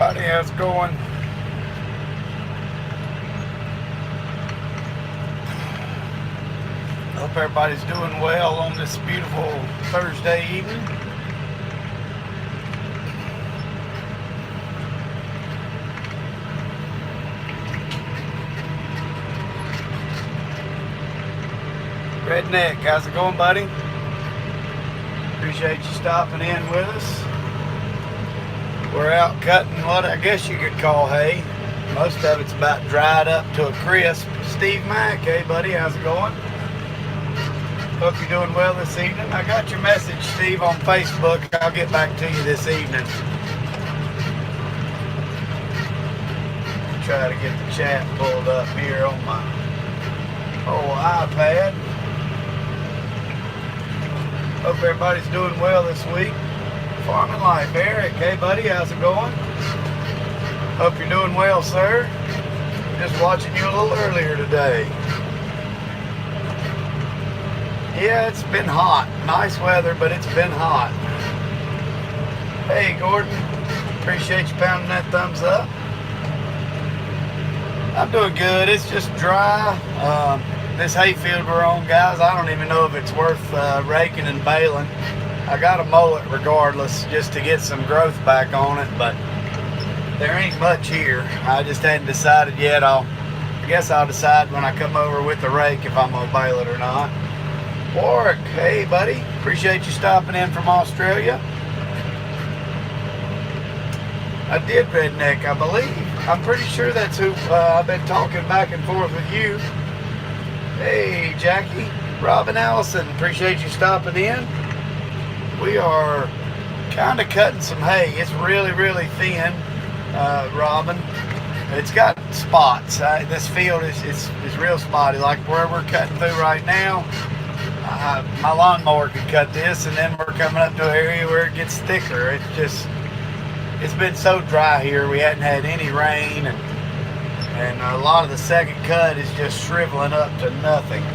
everybody, how's it going? Hope everybody's doing well on this beautiful Thursday evening. Redneck, how's it going, buddy? Appreciate you stopping in with us. We're out cutting what I guess you could call hay. Most of it's about dried up to a crisp. Steve Mack, hey buddy, how's it going? Hope you're doing well this evening. I got your message, Steve, on Facebook. I'll get back to you this evening. Try to get the chat pulled up here on my old iPad. Hope everybody's doing well this week. Farming Life, Eric, hey buddy, how's it going? Hope you're doing well, sir. Just watching you a little earlier today. Yeah, it's been hot. Nice weather, but it's been hot. Hey, Gordon. Appreciate you pounding that thumbs up. I'm doing good. It's just dry. This hayfield we're on, guys, I don't even know if it's worth raking and baling. I gotta mow it regardless just to get some growth back on it, but there ain't much here. I just hadn't decided yet. I guess I'll decide when I come over with the rake if I'm gonna bale it or not. Warwick, hey buddy, appreciate you stopping in from Australia. I did, Redneck, I believe. I'm pretty sure that's who I've been talking back and forth with you. Hey Jackie, Robin Allison, appreciate you stopping in. We are kind of cutting some hay. It's really, really thin, Robin. It's got spots. This field is real spotty. Like where we're cutting through right now, my lawnmower could cut this, and then we're coming up to an area where it gets thicker. It's been so dry here. We hadn't had any rain, and a lot of the second cut is just shriveling up to nothing.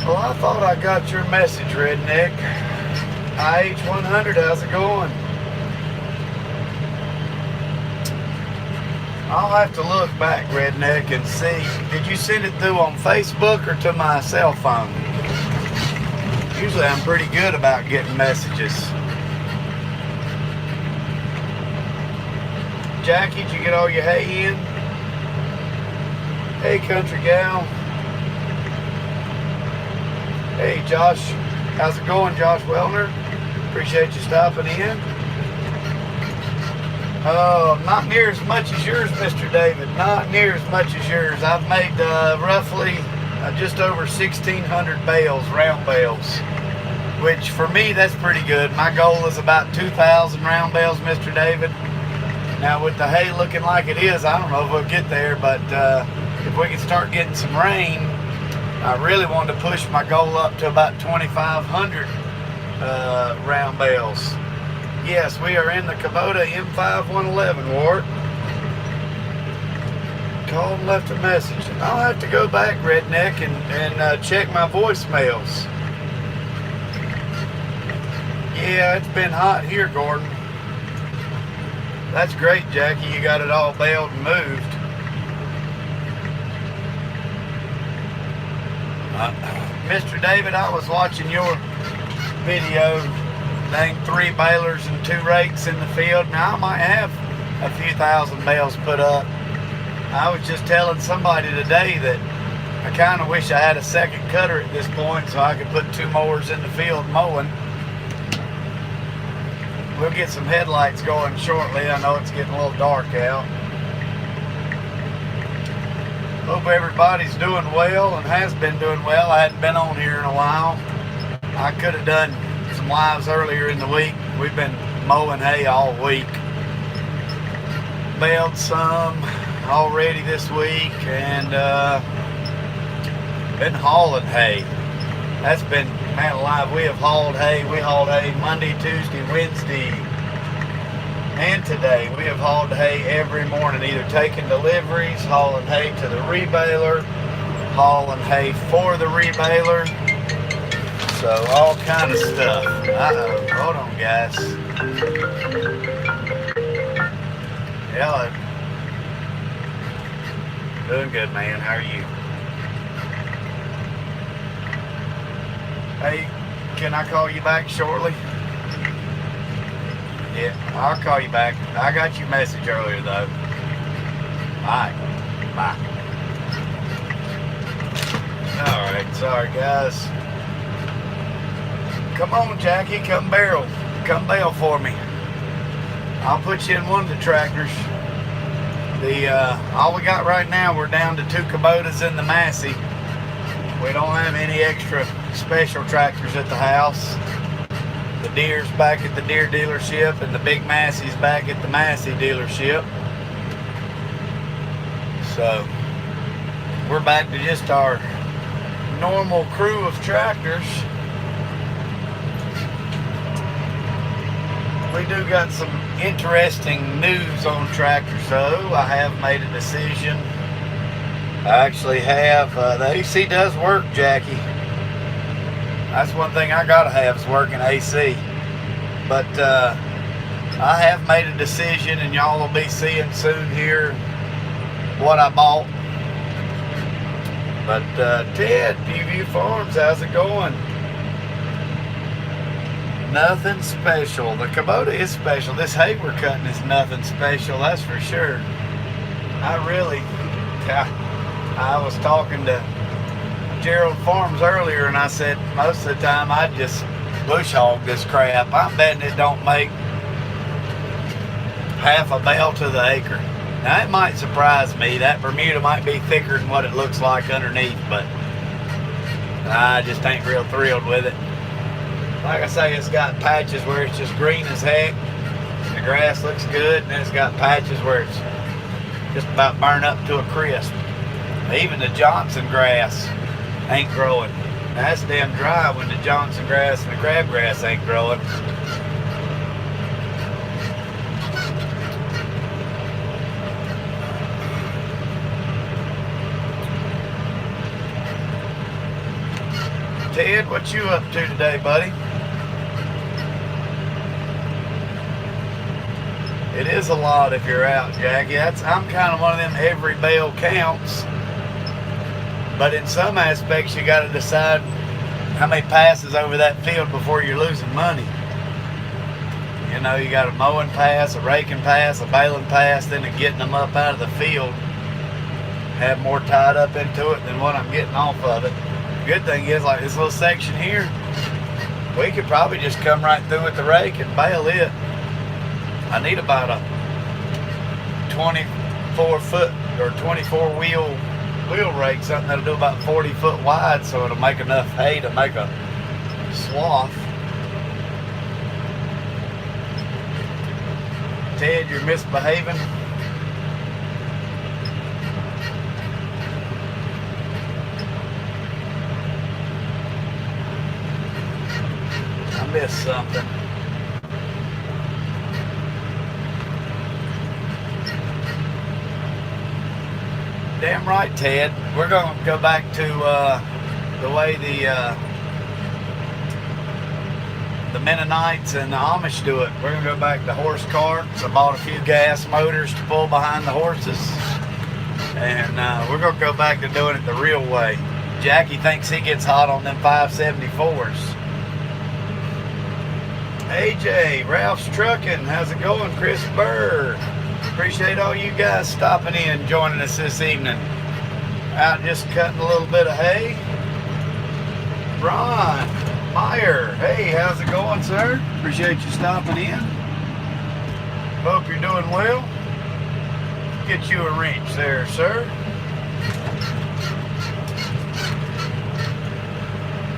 Well, I thought I got your message, Redneck. IH100, how's it going? I'll have to look back, Redneck, and see. Did you send it through on Facebook or to my cell phone? Usually I'm pretty good about getting messages. Jackie, did you get all your hay in? Hey, country gal. Hey Josh, how's it going, Josh Wellner? Appreciate you stopping in. Not near as much as yours, Mr. David. Not near as much as yours. I've made roughly just over 1,600 bales, round bales, which for me, that's pretty good. My goal is about 2,000 round bales, Mr. David. Now with the hay looking like it is, I don't know if we'll get there, but if we can start getting some rain, I really wanted to push my goal up to about 2,500 round bales. Yes, we are in the Kubota M5-111, Ward. Called and left a message. I'll have to go back, Redneck, and check my voicemails. Yeah, it's been hot here, Gordon. That's great, Jackie. You got it all baled and moved. Mr. David, I was watching your video. Dang, 3 balers and 2 rakes in the field. Now I might have a few thousand bales put up. I was just telling somebody today that I kind of wish I had a second cutter at this point so I could put 2 mowers in the field mowing. We'll get some headlights going shortly. I know it's getting a little dark out. Hope everybody's doing well and has been doing well. I hadn't been on here in a while. I could have done some lives earlier in the week. We've been mowing hay all week. Baled some already this week, and been hauling hay. That's been, man alive, we have hauled hay. We hauled hay Monday, Tuesday, Wednesday, and today. We have hauled hay every morning, either taking deliveries, hauling hay to the rebaler, hauling hay for the rebaler. So all kind of stuff. Uh-oh, hold on guys. Hello. Doing good, man. How are you? Hey, can I call you back shortly? Yeah, I'll call you back. I got your message earlier, though. Alright, bye. Alright, sorry, guys. Come on, Jackie, come bail for me. I'll put you in one of the tractors. All we got right now, we're down to 2 Kubotas in the Massey. We don't have any extra special tractors at the house. The Deere's back at the Deere dealership, and the big Massey's back at the Massey dealership. So we're back to just our normal crew of tractors. We do got some interesting news on tractors though. I have made a decision. I actually have, the AC does work, Jackie. That's one thing I gotta have is working AC. But I have made a decision, and y'all will be seeing soon here what I bought. But Ted, Viewview Farms, how's it going? Nothing special. The Kubota is special. This hay we're cutting is nothing special, that's for sure. I was talking to Gerald Farms earlier, and I said most of the time I just bush hog this crap. I'm betting it don't make half a bale to the acre. Now it might surprise me. That Bermuda might be thicker than what it looks like underneath, but I just ain't real thrilled with it. Like I say, it's got patches where it's just green as heck. The grass looks good, and then it's got patches where it's just about burned up to a crisp. Even the Johnson grass ain't growing. Now, that's damn dry when the Johnson grass and the crabgrass ain't growing. Ted, what you up to today, buddy? It is a lot if you're out, Jackie. I'm kind of one of them every bale counts. But in some aspects, you got to decide how many passes over that field before you're losing money. You know, you got a mowing pass, a raking pass, a baling pass, then getting them up out of the field. Have more tied up into it than what I'm getting off of it. The good thing is, like this little section here, we could probably just come right through with the rake and bale it. I need about a 24-foot or 24 wheel rake, something that'll do about 40 foot wide, so it'll make enough hay to make a swath. Ted, you're misbehaving. I missed something. Damn right, Ted. We're going to go back to the way the Mennonites and the Amish do it. We're going to go back to horse carts. I bought a few gas motors to pull behind the horses. And we're going to go back to doing it the real way. Jackie thinks he gets hot on them 574s. AJ, Ralph's Trucking, how's it going? Chris Burr. Appreciate all you guys stopping in, joining us this evening. Out just cutting a little bit of hay. Ron Meyer, hey, how's it going, sir? Appreciate you stopping in. Hope you're doing well. Get you a wrench there, sir.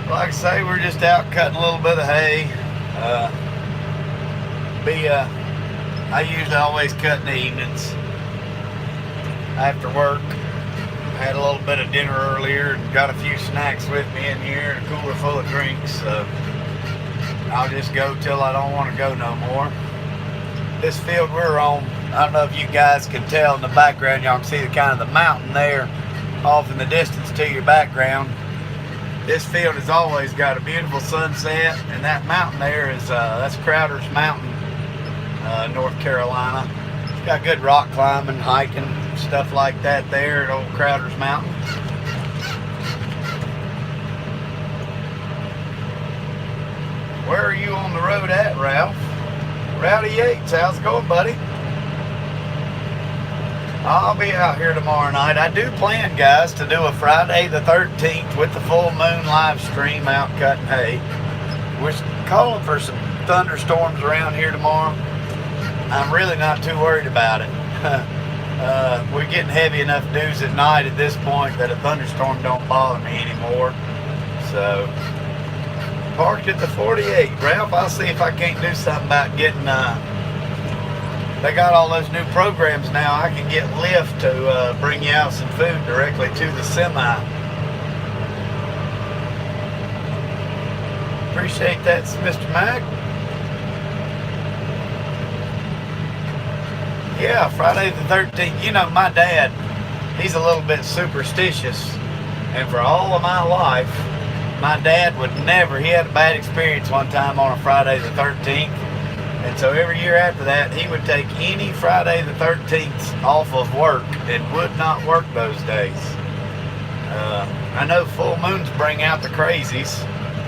Like I say, we're just out cutting a little bit of hay. I usually always cut in the evenings after work. Had a little bit of dinner earlier and got a few snacks with me in here and a cooler full of drinks. So I'll just go till I don't want to go no more. This field we're on, I don't know if you guys can tell in the background, y'all can see the kind of the mountain there off in the distance to your background. This field has always got a beautiful sunset, and that mountain there is that's Crowder's Mountain, North Carolina. Got good rock climbing, hiking, stuff like that there at Old Crowder's Mountain. Where are you on the road at, Ralph? Rowdy Yates, how's it going, buddy? I'll be out here tomorrow night. I do plan, guys, to do a Friday the 13th with the full moon live stream out cutting hay. We're calling for some thunderstorms around here tomorrow. I'm really not too worried about it. We're getting heavy enough dews at night at this point that a thunderstorm don't bother me anymore. So, parked at the 48. Ralph, I'll see if I can't do something about getting... They got all those new programs now. I can get Lyft to bring you out some food directly to the semi. Appreciate that, Mr. Mac. Yeah, Friday the 13th. You know, my dad, he's a little bit superstitious. And for all of my life, my dad would never, he had a bad experience one time on a Friday the 13th. And so every year after that, he would take any Friday the 13th off of work and would not work those days. I know full moons bring out the crazies,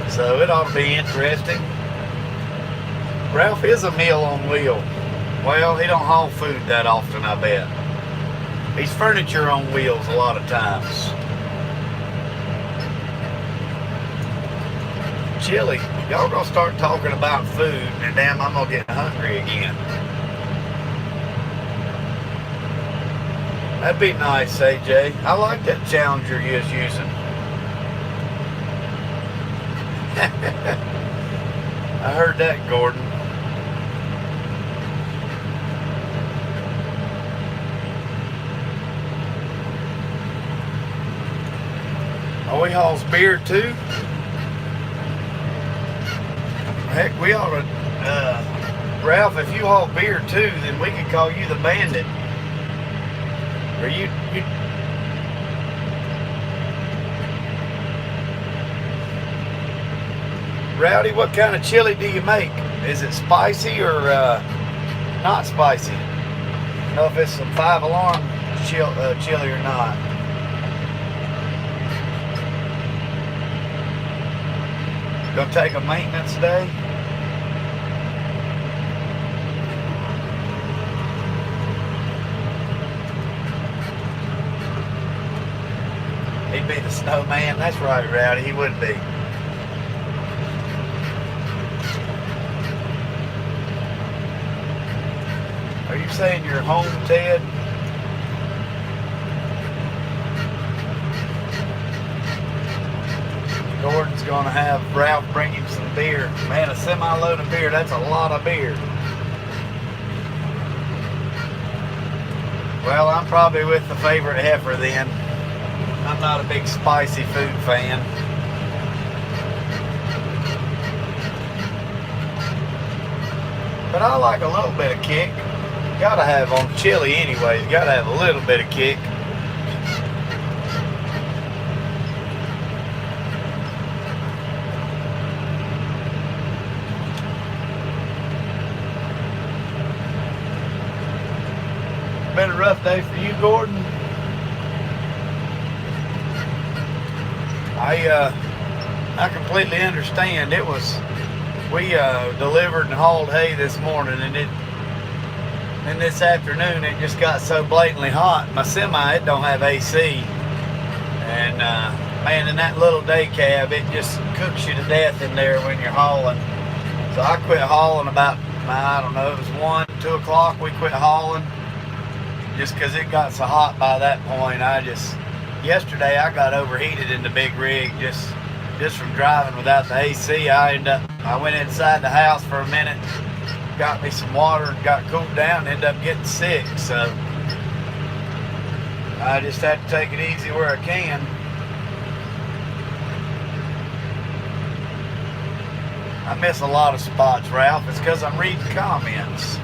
so it ought to be interesting. Ralph is a meal on wheel. Well, he don't haul food that often, I bet. He's furniture on wheels a lot of times. Chili. Y'all gonna start talking about food, and damn, I'm gonna get hungry again. That'd be nice, AJ. I like that Challenger you was using. I heard that, Gordon. Oh, he hauls beer too? Heck, we ought to, Ralph, if you haul beer too, then we could call you the Bandit. Or you Rowdy, what kind of chili do you make? Is it spicy or not spicy? I don't know if it's some 5 Alarm chili or not. Gonna take a maintenance day? He'd be the snowman. That's right, Rowdy. He would be. Are you saying you're home, Ted? Gordon's gonna have Ralph bring him some beer. Man, a semi-load of beer, that's a lot of beer. Well, I'm probably with the favorite heifer then. I'm not a big spicy food fan. But I like a little bit of kick. Gotta have on chili anyways, gotta have a little bit of kick. Been a rough day for you, Gordon. I completely understand. We delivered and hauled hay this morning, and this afternoon it just got so blatantly hot. My semi, it don't have AC, and man, in that little day cab, it just cooks you to death in there when you're hauling. So I quit hauling about, I don't know, it was 1, 2 o'clock. We quit hauling. Just because it got so hot by that point. Yesterday I got overheated in the big rig just from driving without the AC. I went inside the house for a minute, got me some water and got cooled down and ended up getting sick. So I just have to take it easy where I can. I miss a lot of spots, Ralph. It's because I'm reading comments.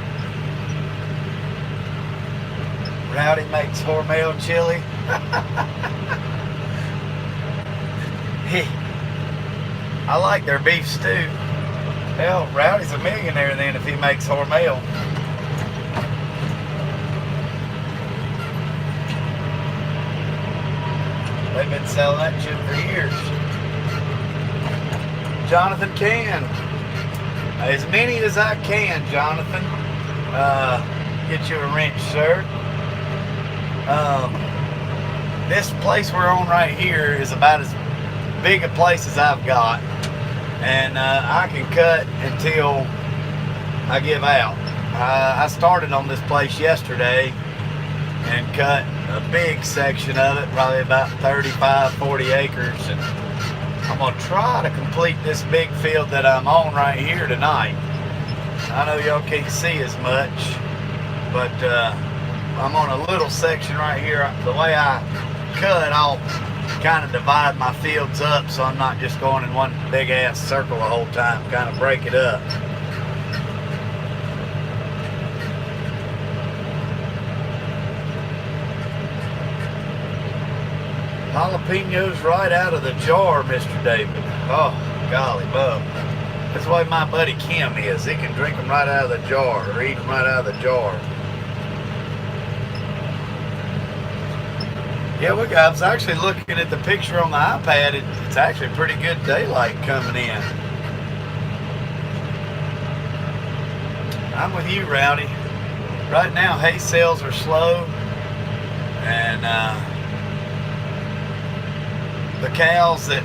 Rowdy makes Hormel chili. I like their beef stew. Hell, Rowdy's a millionaire then if he makes Hormel. They've been selling that shit for years. Jonathan can. As many as I can, Jonathan. Get you a wrench, sir. This place we're on right here is about as big a place as I've got. And I can cut until I give out. I started on this place yesterday and cut a big section of it, probably about 35, 40 acres. And I'm going to try to complete this big field that I'm on right here tonight. I know y'all can't see as much, but I'm on a little section right here. The way I cut, I'll kind of divide my fields up so I'm not just going in one big ass circle the whole time, kind of break it up. Jalapenos right out of the jar, Mr. David. Oh, golly bub. That's the way my buddy Kim is. He can drink them right out of the jar, or eat them right out of the jar. Yeah, I was actually looking at the picture on the iPad. It's actually pretty good daylight coming in. I'm with you, Rowdy. Right now, hay sales are slow, and the cows that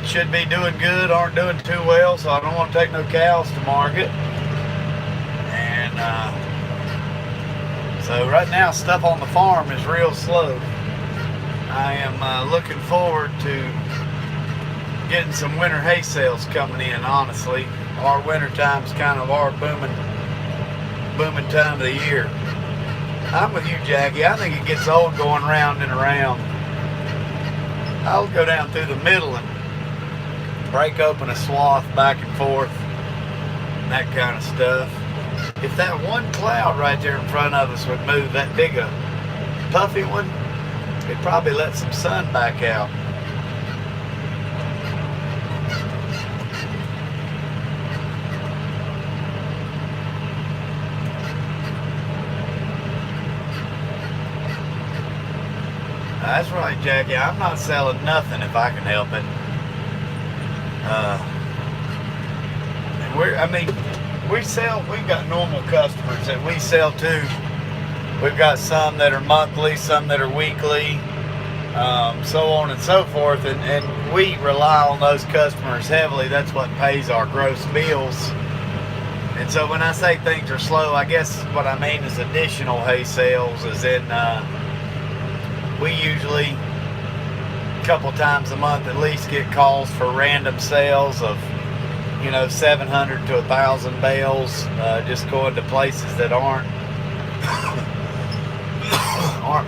should be doing good aren't doing too well, so I don't want to take no cows to market. And so right now, stuff on the farm is real slow. I am looking forward to getting some winter hay sales coming in, honestly. Our winter time's kind of our booming time of the year. I'm with you, Jackie. I think it gets old going round and around. I'll go down through the middle and break open a swath back and forth, and that kind of stuff. If that one cloud right there in front of us would move, that big a puffy one, it'd probably let some sun back out. That's right, Jackie. I'm not selling nothing if I can help it. We've got normal customers that we sell to. We've got some that are monthly, some that are weekly, so on and so forth, and we rely on those customers heavily. That's what pays our gross bills. And so when I say things are slow, I guess what I mean is additional hay sales, as in we usually a couple times a month at least get calls for random sales of 700 to 1,000 bales, just going to places that aren't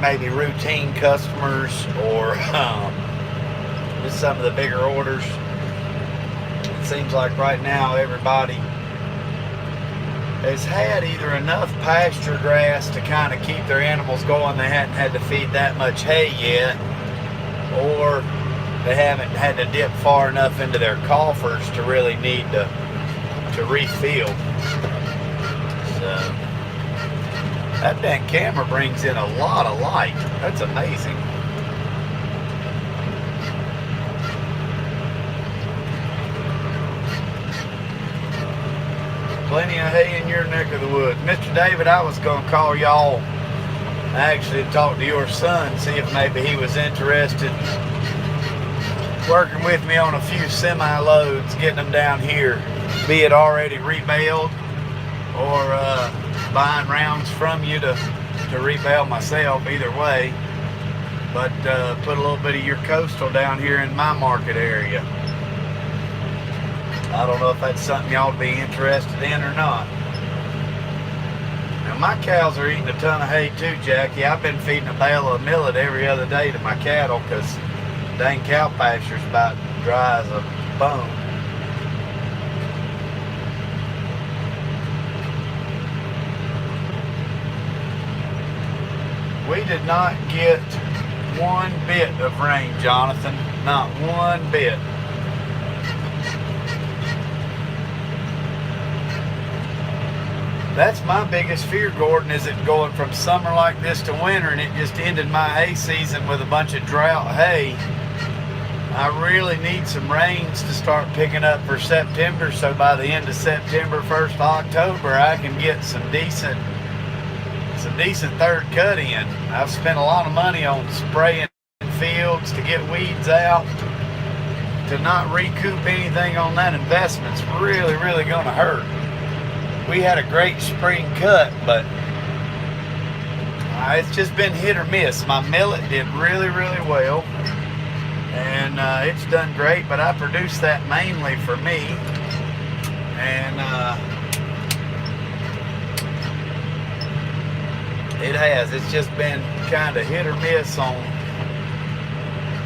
maybe routine customers, or just some of the bigger orders. It seems like right now everybody has had either enough pasture grass to kind of keep their animals going, they hadn't had to feed that much hay yet, or they haven't had to dip far enough into their coffers to really need to refill. So that dang camera brings in a lot of light. That's amazing. Plenty of hay in your neck of the woods. Mr. David, I was going to call y'all actually to talk to your son, see if maybe he was interested working with me on a few semi-loads, getting them down here, be it already rebaled or buying rounds from you to rebale myself, either way. But put a little bit of your coastal down here in my market area. I don't know if that's something y'all would be interested in or not. Now, my cows are eating a ton of hay too, Jackie. I've been feeding a bale of millet every other day to my cattle, because dang cow pasture's about dry as a bone. We did not get one bit of rain, Jonathan. Not one bit. That's my biggest fear, Gordon, is it going from summer like this to winter, and it just ended my hay season with a bunch of drought hay. I really need some rains to start picking up for September, so by the end of September, 1st of October, I can get some decent third cut in. I've spent a lot of money on spraying fields to get weeds out. To not recoup anything on that investment's really, really gonna hurt. We had a great spring cut, but it's just been hit or miss. My millet did really, really well, and it's done great, but I produce that mainly for me, and it's just been kind of hit or miss on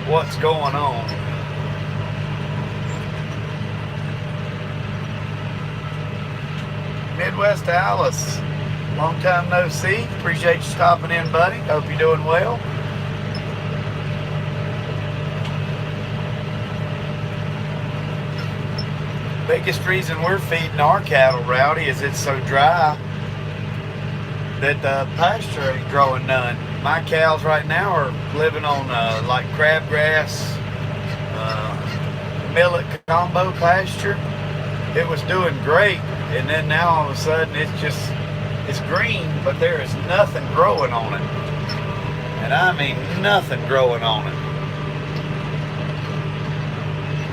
what's going on. Midwest Alice, long time no see. Appreciate you stopping in, buddy. Hope you're doing well. Biggest reason we're feeding our cattle, Rowdy, is it's so dry that the pasture ain't growing none. My cows right now are living on like crabgrass, millet combo pasture. It was doing great, and then now all of a sudden it's green, but there is nothing growing on it. And I mean nothing growing on it.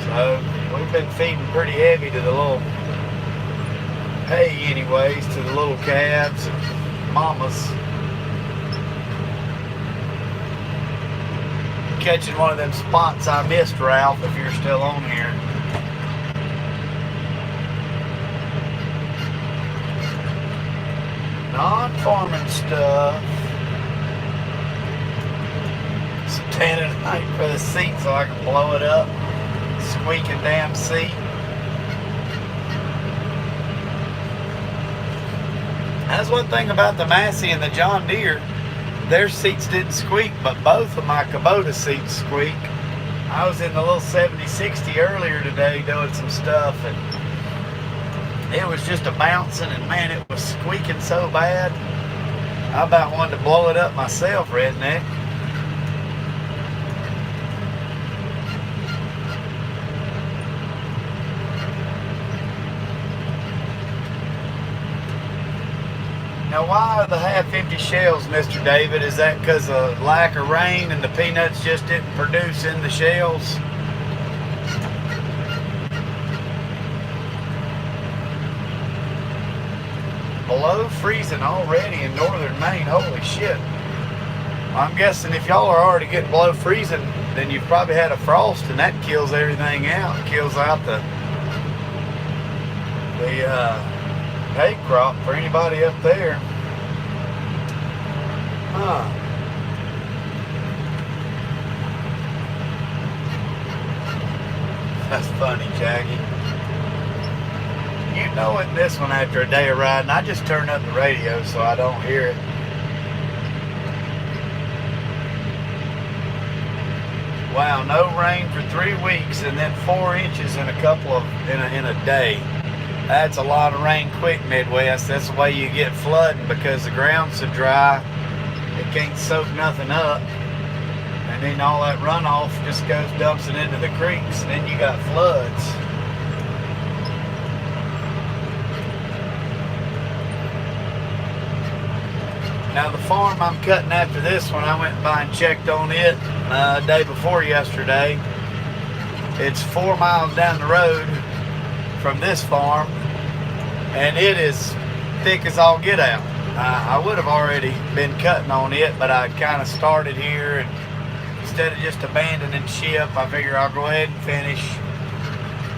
So we've been feeding pretty heavy to the little hay anyways, to the little calves and mamas. Catching one of them spots I missed, Ralph, if you're still on here. Non-farming stuff. Some tanninite for the seat so I can blow it up. Squeaking damn seat. That's one thing about the Massey and the John Deere. Their seats didn't squeak, but both of my Kubota seats squeak. I was in the little 7060 earlier today doing some stuff, and it was just a bouncing, and man, it was squeaking so bad. I about wanted to blow it up myself, redneck. Now, why are the half-empty shells, Mr. David? Is that because of lack of rain and the peanuts just didn't produce in the shells? Below freezing already in northern Maine. Holy shit. I'm guessing if y'all are already getting below freezing, then you've probably had a frost, and that kills everything out. It kills out the hay crop for anybody up there. Huh. That's funny, Jackie. You know it, this one after a day of riding. I just turn up the radio so I don't hear it. Wow, no rain for 3 weeks and then 4 inches in a day. That's a lot of rain quick, Midwest. That's the way you get flooding, because the ground's so dry, it can't soak nothing up. And then all that runoff just dumps it into the creeks, and then you got floods. Now the farm I'm cutting after this one, I went by and checked on it day before yesterday. It's 4 miles down the road from this farm, and it is thick as all get out. I would have already been cutting on it, but I kind of started here, and instead of just abandoning ship, I figure I'll go ahead and finish.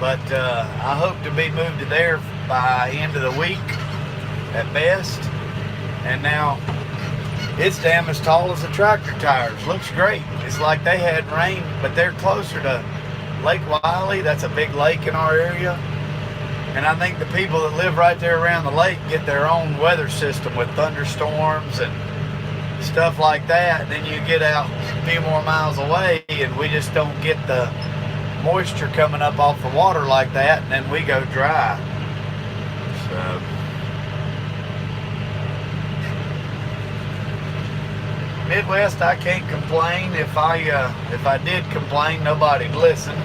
But I hope to be moved to there by end of the week at best. And now it's damn as tall as the tractor tires. Looks great. It's like they had rain, but they're closer to Lake Wiley. That's a big lake in our area. And I think the people that live right there around the lake get their own weather system with thunderstorms and stuff like that. And then you get out a few more miles away, and we just don't get the moisture coming up off the water like that, and then we go dry. So Midwest, I can't complain. If I did complain, nobody'd listen.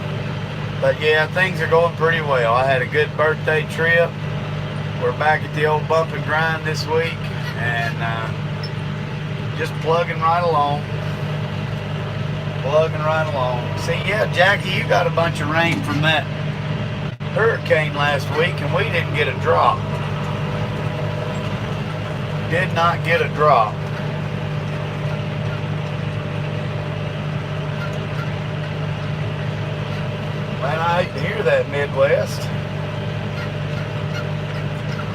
But yeah, things are going pretty well. I had a good birthday trip. We're back at the old bump and grind this week, and just plugging right along. See, yeah, Jackie, you got a bunch of rain from that hurricane last week, and we didn't get a drop. Did not get a drop. Man, I hate to hear that, Midwest.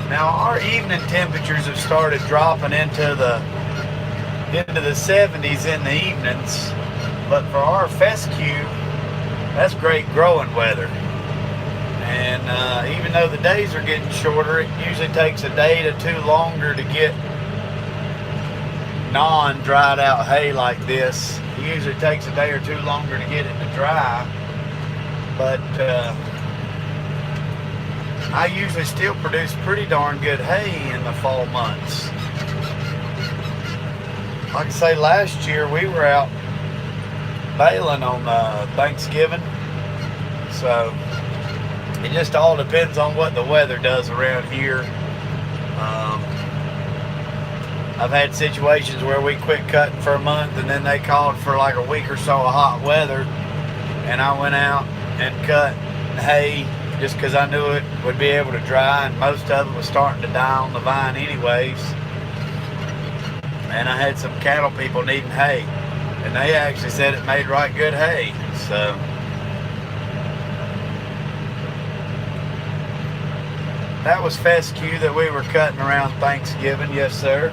Now, our evening temperatures have started dropping into the 70s in the evenings, but for our fescue, that's great growing weather. And even though the days are getting shorter, it usually takes a day to two longer to get non-dried out hay like this. It usually takes a day or two longer to get it to dry. But I usually still produce pretty darn good hay in the fall months. Like I say, last year we were out baling on Thanksgiving. So it just all depends on what the weather does around here. I've had situations where we quit cutting for a month, and then they called for like a week or so of hot weather, and I went out and cut hay just because I knew it would be able to dry, and most of it was starting to die on the vine anyways. And I had some cattle people needing hay, and they actually said it made right good hay. So that was fescue that we were cutting around Thanksgiving. Yes, sir.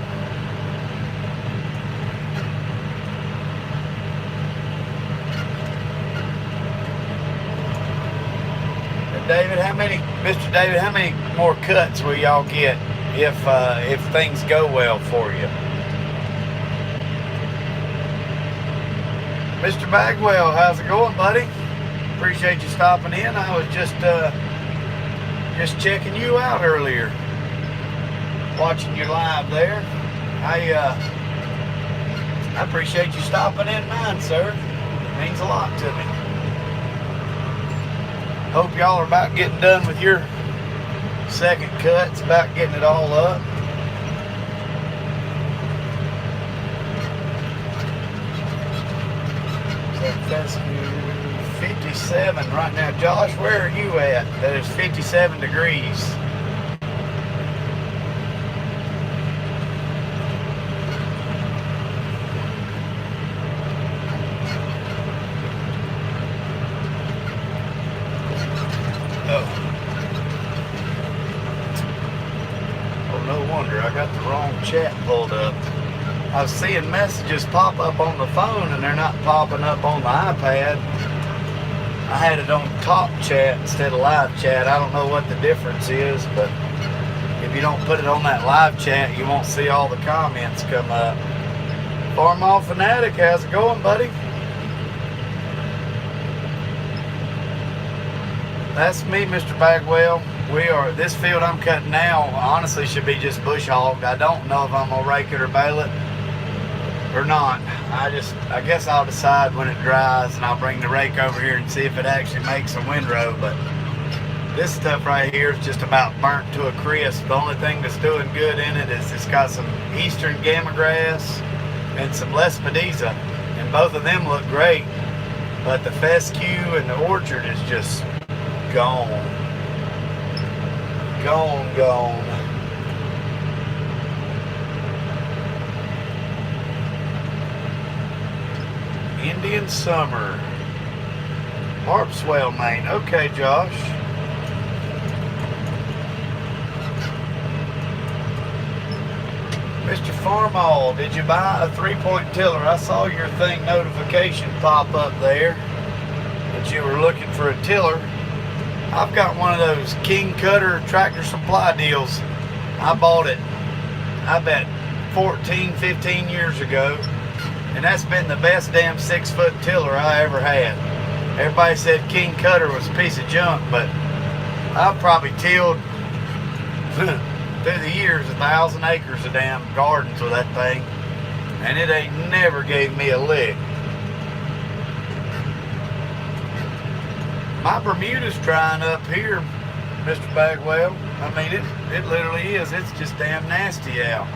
Mr. David, how many more cuts will y'all get if things go well for you? Mr. Bagwell, how's it going, buddy? Appreciate you stopping in. I was just checking you out earlier, watching you live there. I appreciate you stopping in mine, sir. It means a lot to me. Hope y'all are about getting done with your second cuts, about getting it all up. That's 57 right now. Josh, where are you at? That is 57 degrees. I got the wrong chat pulled up. I was seeing messages pop up on the phone, and they're not popping up on the iPad. I had it on top chat instead of live chat. I don't know what the difference is, but if you don't put it on that live chat, you won't see all the comments come up. Farmall Fanatic, how's it going, buddy? That's me, Mr. Bagwell. This field I'm cutting now honestly should be just bush hogged. I don't know if I'm gonna rake it or bale it or not. I guess I'll decide when it dries, and I'll bring the rake over here and see if it actually makes a windrow. But this stuff right here is just about burnt to a crisp. The only thing that's doing good in it is it's got some eastern gamma grass and some lespedeza, and both of them look great. But the fescue and the orchard is just gone. Gone. Indian Summer. Harpswell, Maine. Okay, Josh. Mr. Farmall, did you buy a 3-point tiller? I saw your thing notification pop up there that you were looking for a tiller. I've got one of those King Cutter tractor supply deals. I bought it, I bet 14, 15 years ago, and that's been the best damn 6-foot tiller I ever had. Everybody said King Cutter was a piece of junk, but I've probably tilled through the years 1,000 acres of damn gardens with that thing. and it ain't never gave me a lick. My Bermuda's drying up here, Mr. Bagwell. I mean, it literally is. It's just damn nasty out.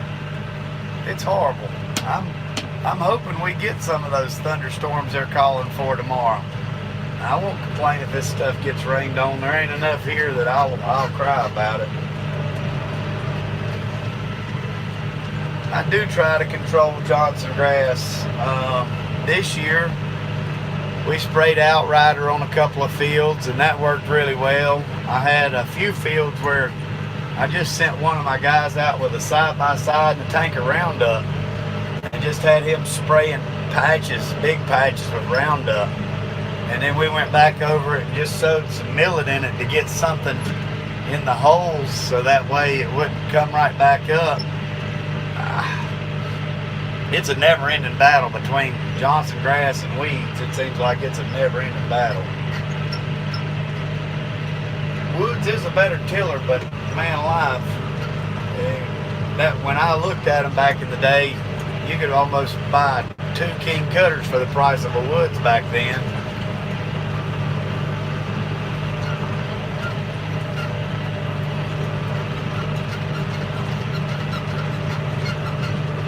It's horrible. I'm hoping we get some of those thunderstorms they're calling for tomorrow. I won't complain if this stuff gets rained on. There ain't enough here that I'll cry about it. I do try to control Johnson grass. This year, we sprayed Outrider on a couple of fields, and that worked really well. I had a few fields where I just sent one of my guys out with a side-by-side and a tank of Roundup, and just had him spraying patches, big patches with Roundup. And then we went back over it and just sowed some millet in it to get something in the holes, so that way it wouldn't come right back up. It's a never-ending battle between Johnson grass and weeds. It seems like it's a never-ending battle. Woods is a better tiller, but man alive, that when I looked at them back in the day, you could almost buy 2 King cutters for the price of a Woods back then.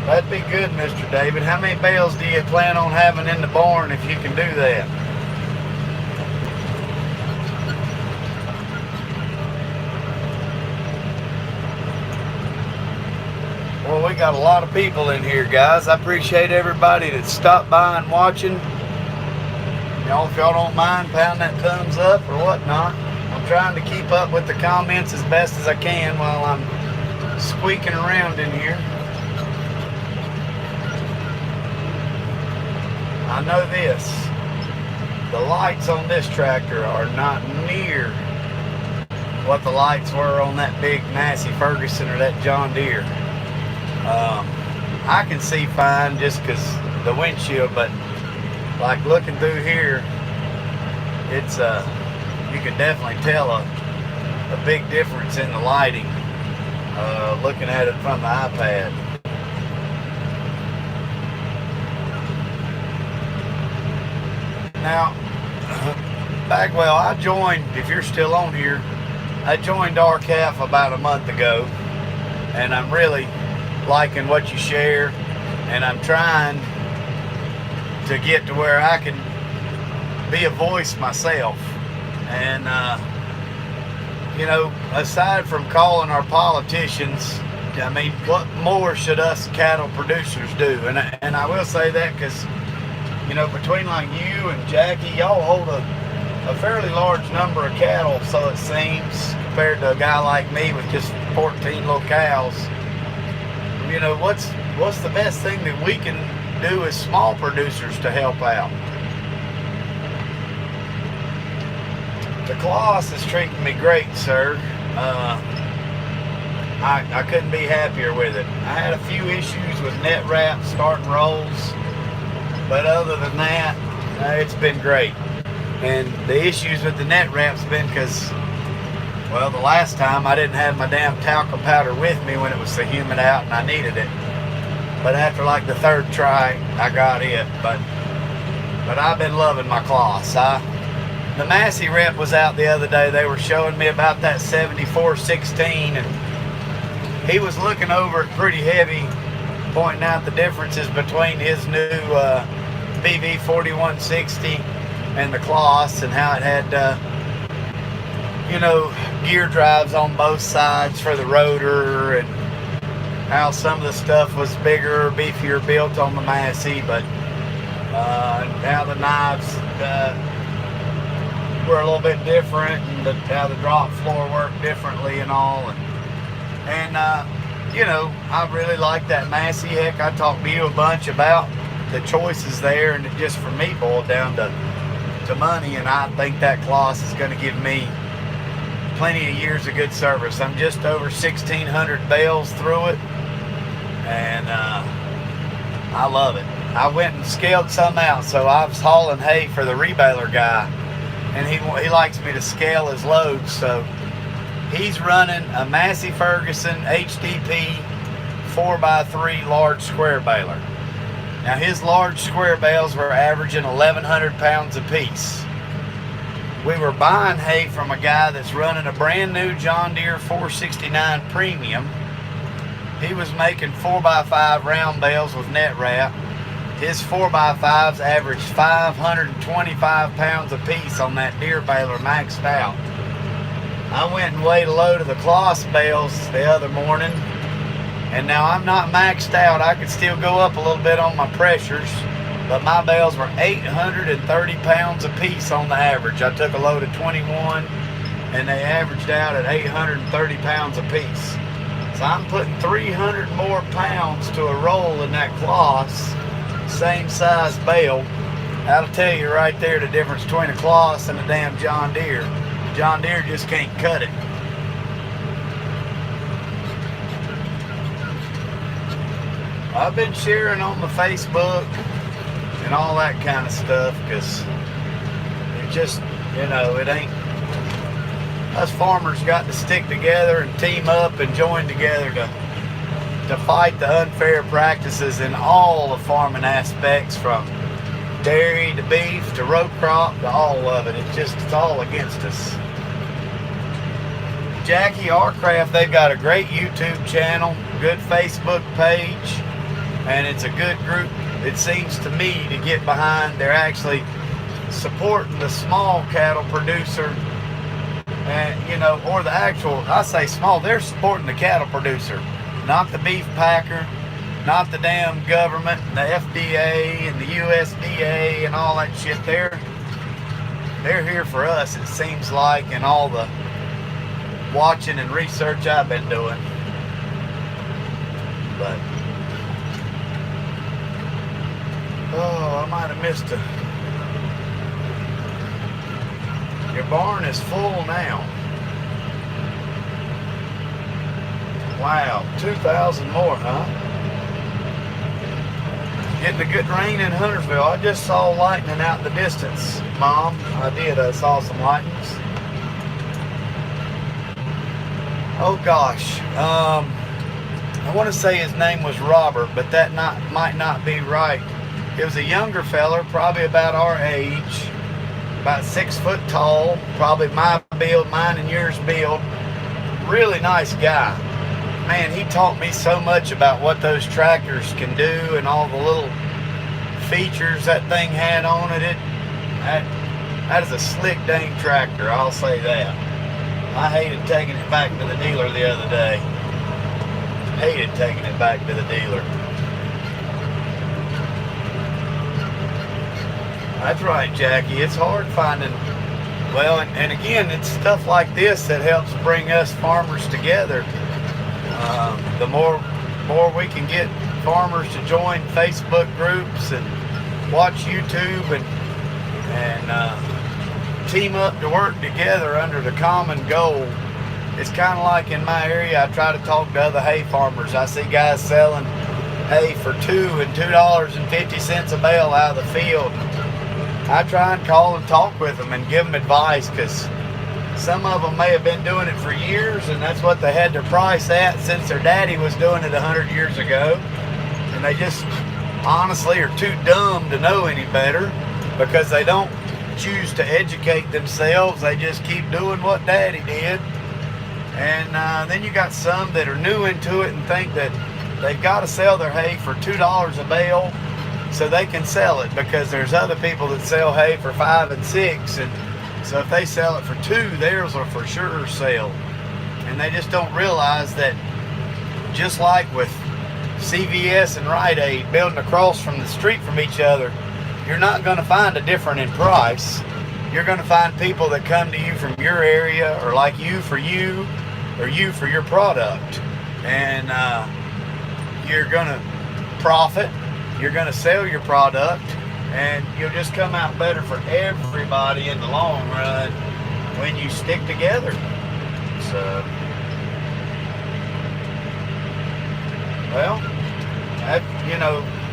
That'd be good, Mr. David. How many bales do you plan on having in the barn if you can do that? Well, we got a lot of people in here, guys. I appreciate everybody that stopped by and watching. Y'all, if y'all don't mind, pound that thumbs up or whatnot. I'm trying to keep up with the comments as best as I can while I'm squeaking around in here. I know this, the lights on this tractor are not near what the lights were on that big Massey Ferguson or that John Deere. I can see fine just because the windshield, but like looking through here, it's you can definitely tell a big difference in the lighting looking at it from the iPad. Now, Bagwell, I joined, if you're still on here, I joined RCAF about a month ago, and I'm really liking what you share, and I'm trying to get to where I can be a voice myself. And, you know, aside from calling our politicians, I mean, what more should us cattle producers do? And I will say that because, you know, between like you and Jackie, y'all hold a fairly large number of cattle, so it seems, compared to a guy like me with just 14 little cows. You know, what's the best thing that we can do as small producers to help out? The Colossus is treating me great, sir. I couldn't be happier with it. I had a few issues with net wraps, starting rolls. But other than that, it's been great. And the issues with the net wraps been because, well, the last time I didn't have my damn talcum powder with me when it was so humid out and I needed it. But after like the 3rd try, I got it. But I've been loving my cloths. The Massey rep was out the other day. They were showing me about that 7416, and he was looking over it pretty heavy, pointing out the differences between his new BV 4160 and the cloths, and how it had, you know, gear drives on both sides for the rotor, and how some of the stuff was bigger or beefier built on the Massey, but how the knives were a little bit different, and how the drop floor worked differently and all, and you know, I really like that Massey. Heck, I talked to you a bunch about the choices there, and it just for me boiled down to money, and I think that Colossus is going to give me plenty of years of good service. I'm just over 1,600 bales through it, and I love it. I went and scaled some out, so I was hauling hay for the rebaler guy, and he likes me to scale his loads, so he's running a Massey Ferguson HDP 4x3 large square baler. Now his large square bales were averaging 1,100 pounds apiece. We were buying hay from a guy that's running a brand new John Deere 469 Premium. He was making 4x5 round bales with net wrap. His 4x5s averaged 525 pounds apiece on that Deere baler maxed out. I went and weighed a load of the Kloss bales the other morning, and now I'm not maxed out. I could still go up a little bit on my pressures, but my bales were 830 pounds apiece on the average. I took a load of 21 and they averaged out at 830 pounds apiece. So I'm putting 300 more pounds to a roll in that Kloss, same size bale. That'll tell you right there the difference between a Kloss and a damn John Deere. John Deere just can't cut it. I've been sharing on the Facebook and all that kind of stuff because it just, you know, it ain't, us farmers got to stick together and team up and join together to fight the unfair practices in all the farming aspects, from dairy to beef to row crop to all of it. It's all against us. Jackie Arcraft, they've got a great YouTube channel, good Facebook page, and it's a good group, it seems to me, to get behind. They're actually supporting the small cattle producer, and you know, or the actual, I say small, they're supporting the cattle producer, not the beef packer, not the damn government, the FDA and the USDA and all that shit. They're here for us, it seems like, in all the watching and research I've been doing. But oh, I might have missed a. Your barn is full now. Wow, 2,000 more, huh? Getting a good rain in Huntersville. I just saw lightning out in the distance, Mom. I did. I saw some lightnings. Oh gosh. I want to say his name was Robert, but that might not be right. It was a younger feller, probably about our age, about 6 foot tall, probably my build, mine and yours build. Really nice guy. Man, he taught me so much about what those tractors can do and all the little features that thing had on it. That is a slick dang tractor, I'll say that. I hated taking it back to the dealer the other day. Hated taking it back to the dealer. That's right, Jackie. It's hard finding, well, and again, it's stuff like this that helps bring us farmers together. The more we can get farmers to join Facebook groups and watch YouTube and team up to work together under the common goal. It's kind of like in my area, I try to talk to other hay farmers. I see guys selling hay for $2.50 a bale out of the field. I try and call and talk with them and give them advice, because some of them may have been doing it for years and that's what they had their price at since their daddy was doing it 100 years ago. And they just honestly are too dumb to know any better, because they don't choose to educate themselves. They just keep doing what daddy did. And then you got some that are new into it and think that they've got to sell their hay for $2 a bale so they can sell it, because there's other people that sell hay for $5 and $6, and so if they sell it for $2, theirs will for sure sell. And they just don't realize that, just like with CVS and Rite Aid building across from the street from each other, you're not going to find a difference in price. You're going to find people that come to you from your area, or like you for you, or you for your product. And you're going to profit, you're going to sell your product, and you'll just come out better for everybody in the long run when you stick together. So, well,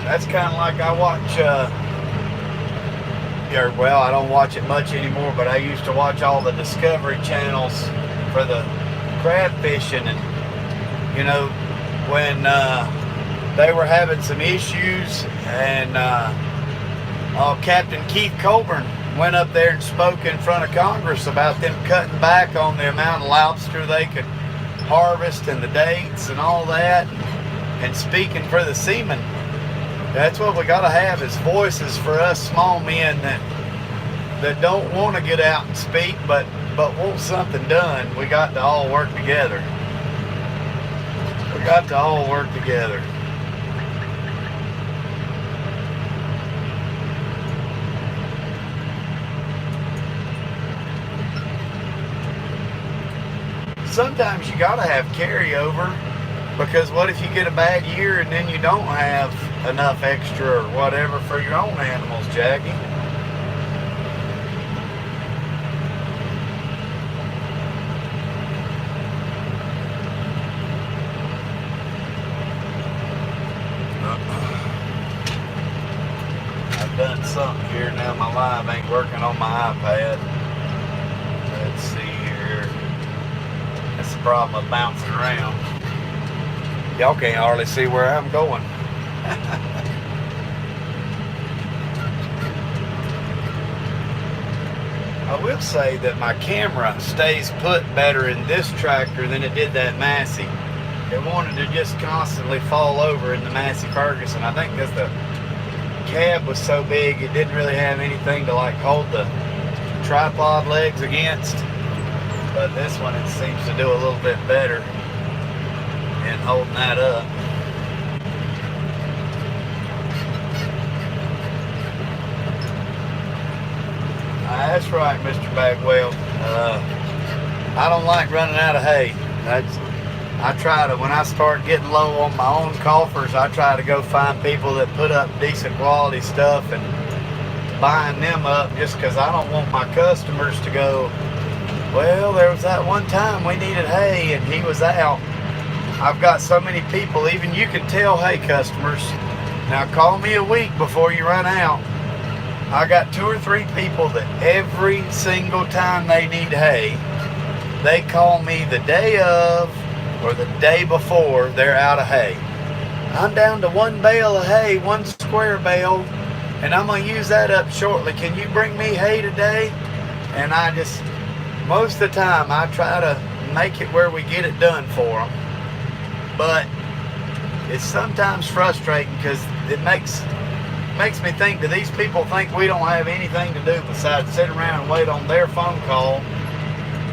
that's kind of like I watch, well, I don't watch it much anymore, but I used to watch all the Discovery channels for the crab fishing, and when they were having some issues, and Captain Keith Colburn went up there and spoke in front of Congress about them cutting back on the amount of lobster they could harvest and the dates and all that, and speaking for the seamen. That's what we got to have, is voices for us small men that don't want to get out and speak, but want something done. We got to all work together. We got to all work together. Sometimes you gotta have carryover, because what if you get a bad year and then you don't have enough extra or whatever for your own animals, Jackie? I've done something here. Now my live ain't working on my iPad. Let's see here. That's the problem of bouncing around. Y'all can't hardly see where I'm going. I will say that my camera stays put better in this tractor than it did that Massey. It wanted to just constantly fall over in the Massey Ferguson. I think because the cab was so big, it didn't really have anything to like hold the tripod legs against. But this one, it seems to do a little bit better in holding that up. That's right, Mr. Bagwell. I don't like running out of hay. I try to, when I start getting low on my own coffers, I try to go find people that put up decent quality stuff and buying them up, just because I don't want my customers to go, well, there was that one time we needed hay and he was out. I've got so many people, even you can tell hay customers, now call me a week before you run out. I got 2 or 3 people that every single time they need hay, they call me the day of or the day before they're out of hay. I'm down to 1 bale of hay, 1 square bale, and I'm going to use that up shortly. Can you bring me hay today? And I just, most of the time, I try to make it where we get it done for them. But it's sometimes frustrating, because it makes me think, do these people think we don't have anything to do besides sit around and wait on their phone call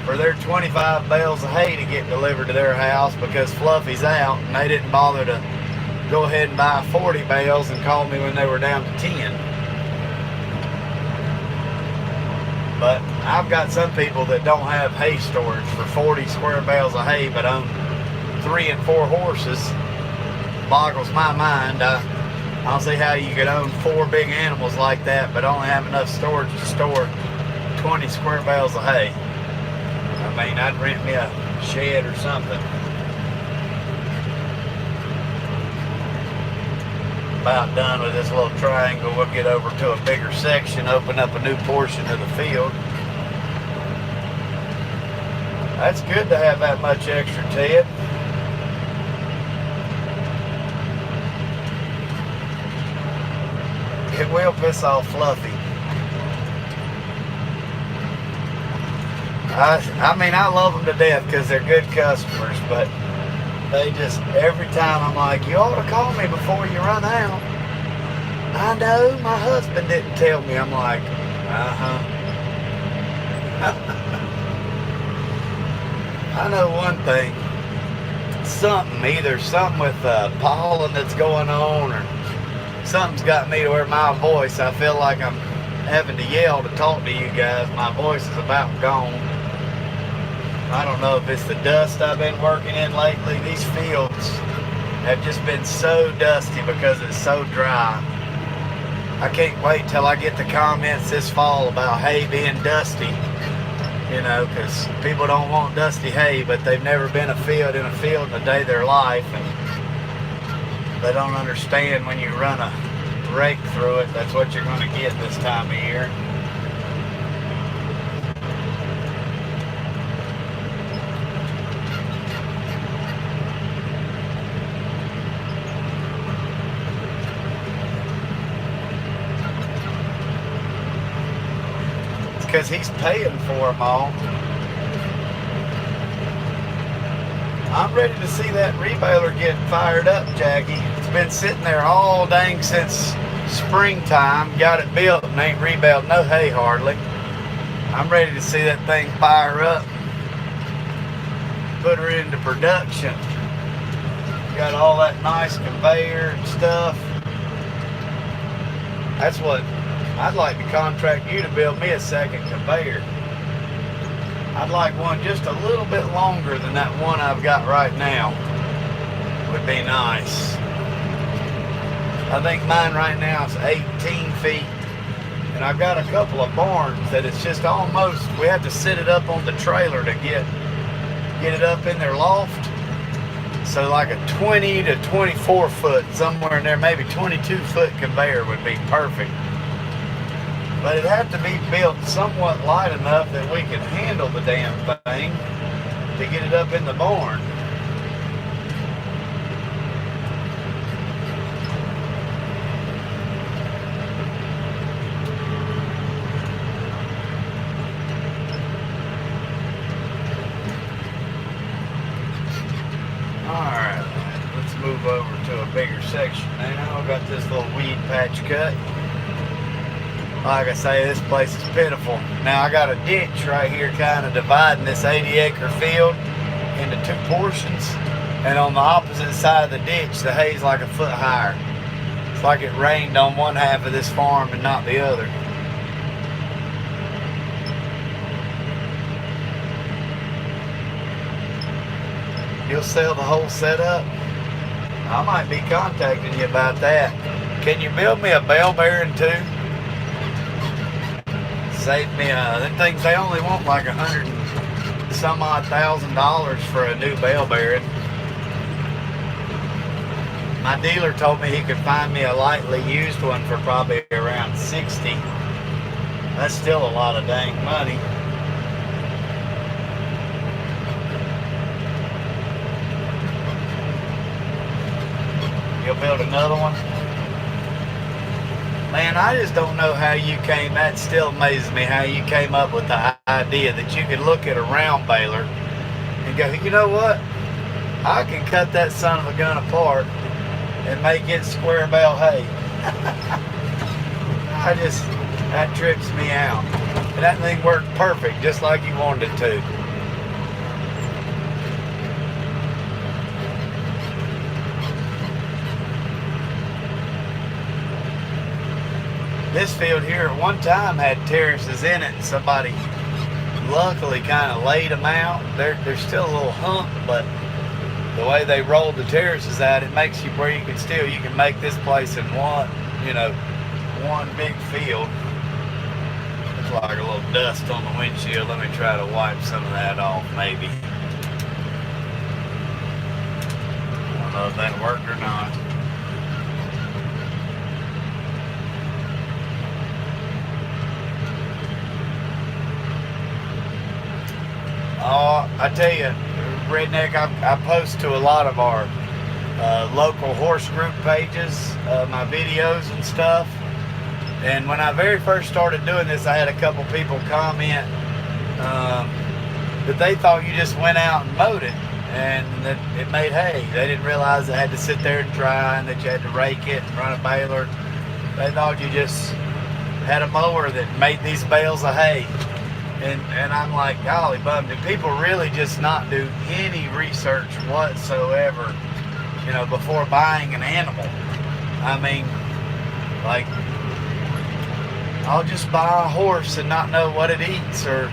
for their 25 bales of hay to get delivered to their house because Fluffy's out, and they didn't bother to go ahead and buy 40 bales and call me when they were down to 10. But I've got some people that don't have hay storage for 40 square bales of hay, but own 3 and 4 horses. Boggles my mind. I don't see how you could own 4 big animals like that but only have enough storage to store 20 square bales of hay. I mean, I'd rent me a shed or something. About done with this little triangle. We'll get over to a bigger section, open up a new portion of the field. That's good to have that much extra, Ted. It will piss off Fluffy. I mean, I love them to death because they're good customers, but they just, every time I'm like, you ought to call me before you run out. I know, my husband didn't tell me. I'm like, I know one thing. Either something with pollen that's going on, or something's got me to where my voice, I feel like I'm having to yell to talk to you guys. My voice is about gone. I don't know if it's the dust I've been working in lately. These fields have just been so dusty because it's so dry. I can't wait till I get the comments this fall about hay being dusty. You know, because people don't want dusty hay, but they've never been in a field in a day of their life, and they don't understand when you run a rake through it, that's what you're going to get this time of year. because he's paying for them all. I'm ready to see that rebaler get fired up, Jackie. It's been sitting there all dang since springtime. Got it built and ain't rebaled no hay hardly. I'm ready to see that thing fire up. Put her into production. Got all that nice conveyor and stuff. That's what I'd like to contract you to build me, a second conveyor. I'd like one just a little bit longer than that one I've got right now. Would be nice. I think mine right now is 18 feet. And I've got a couple of barns that it's just almost, we have to sit it up on the trailer to get it up in their loft. So like a 20 to 24 foot, somewhere in there, maybe 22 foot conveyor would be perfect. But it'd have to be built somewhat light enough that we can handle the damn thing to get it up in the barn. Alright, let's move over to a bigger section now. I've got this little weed patch cut. Like I say, this place is pitiful. Now I got a ditch right here kind of dividing this 80-acre field into two portions. And on the opposite side of the ditch, the hay's like a foot higher. It's like it rained on one half of this farm and not the other. You'll sell the whole setup? I might be contacting you about that. Can you build me a bell bearing too? Save me them things, they only want like $100 some odd thousand for a new bell bearing. My dealer told me he could find me a lightly used one for probably around 60. That's still a lot of dang money. You'll build another one? Man, I just don't know how you came, that still amazes me how you came up with the idea that you could look at a round baler and go, you know what? I can cut that son of a gun apart and make it square bale hay. That trips me out. And that thing worked perfect, just like you wanted it to. This field here at one time had terraces in it, and somebody luckily kind of laid them out. There's still a little hump, but the way they rolled the terraces out, it makes you where you can make this place in one big field. Looks like a little dust on the windshield. Let me try to wipe some of that off, maybe. I don't know if that'll work or not. Oh, I tell you, Redneck, I post to a lot of our local horse group pages, my videos and stuff. And when I very first started doing this, I had a couple people comment that they thought you just went out and mowed it and that it made hay. They didn't realize it had to sit there and dry and that you had to rake it and run a baler. They thought you just had a mower that made these bales of hay. And I'm like, golly bum, do people really just not do any research whatsoever, before buying an animal? I mean, like, I'll just buy a horse and not know what it eats or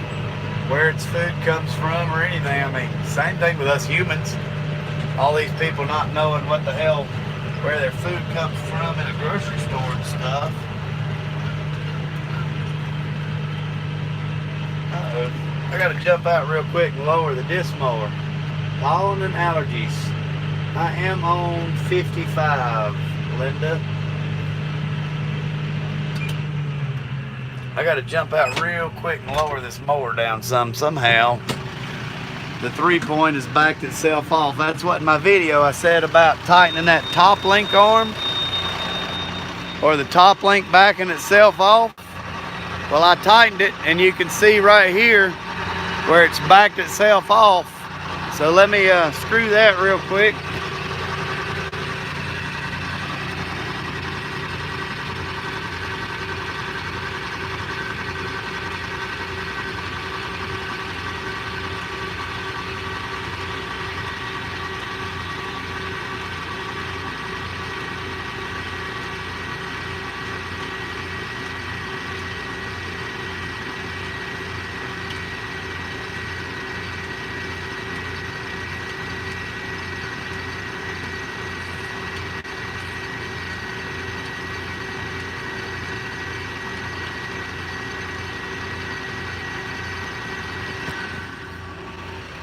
where its food comes from or anything. I mean, same thing with us humans. All these people not knowing what the hell, where their food comes from in a grocery store and stuff. I gotta jump out real quick and lower the disc mower. Pollen and allergies. I am on 55, Linda. I gotta jump out real quick and lower this mower down somehow. The 3-point has backed itself off. That's what in my video I said about tightening that top link arm, or the top link backing itself off. Well, I tightened it, and you can see right here where it's backed itself off. So let me screw that real quick.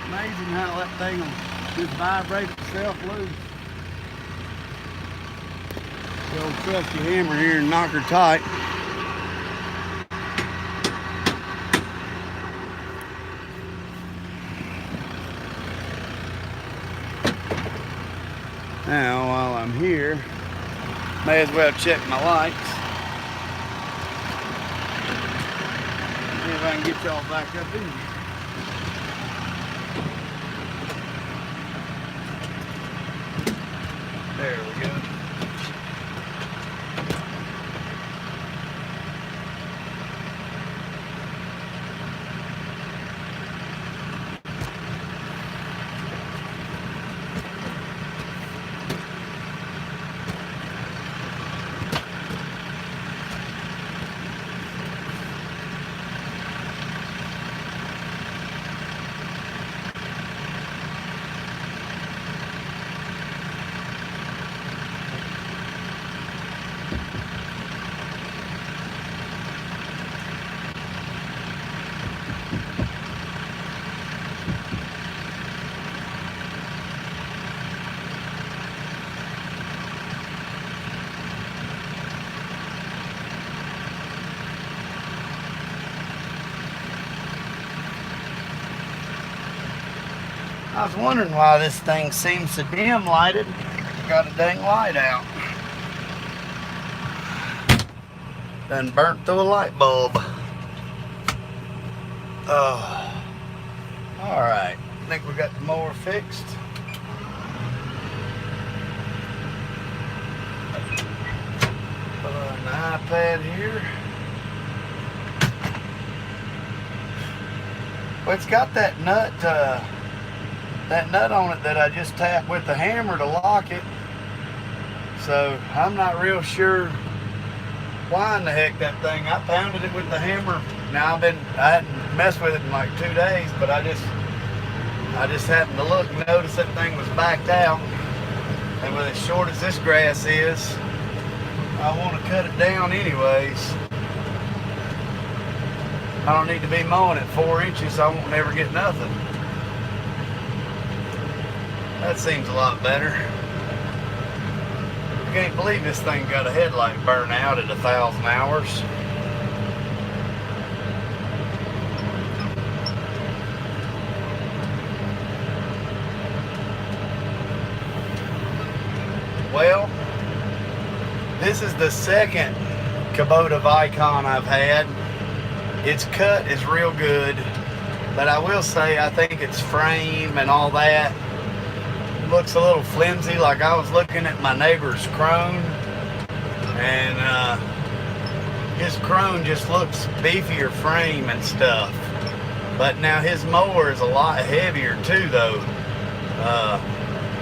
Amazing how that thing will just vibrate itself loose. The old trusty hammer here and knock her tight. Now, while I'm here, may as well check my lights. See if I can get y'all back up in here. There we go. I was wondering why this thing seems so dim lighted. Got a dang light out. Done burnt through a light bulb. Oh. Alright, I think we got the mower fixed. Put on the iPad here. Well, it's got that nut on it that I just tapped with the hammer to lock it. So I'm not real sure why in the heck that thing. I pounded it with the hammer. Now I hadn't messed with it in like 2 days, but I just happened to look and notice that thing was backed out. And with as short as this grass is, I want to cut it down anyways. I don't need to be mowing at 4 inches, so I won't never get nothing. That seems a lot better. I can't believe this thing got a headlight burn out at 1,000 hours. Well, this is the second Kubota Vicon I've had. Its cut is real good, but I will say I think its frame and all that looks a little flimsy. Like I was looking at my neighbor's Krone, and his Krone just looks beefier frame and stuff. But now his mower is a lot heavier too, though.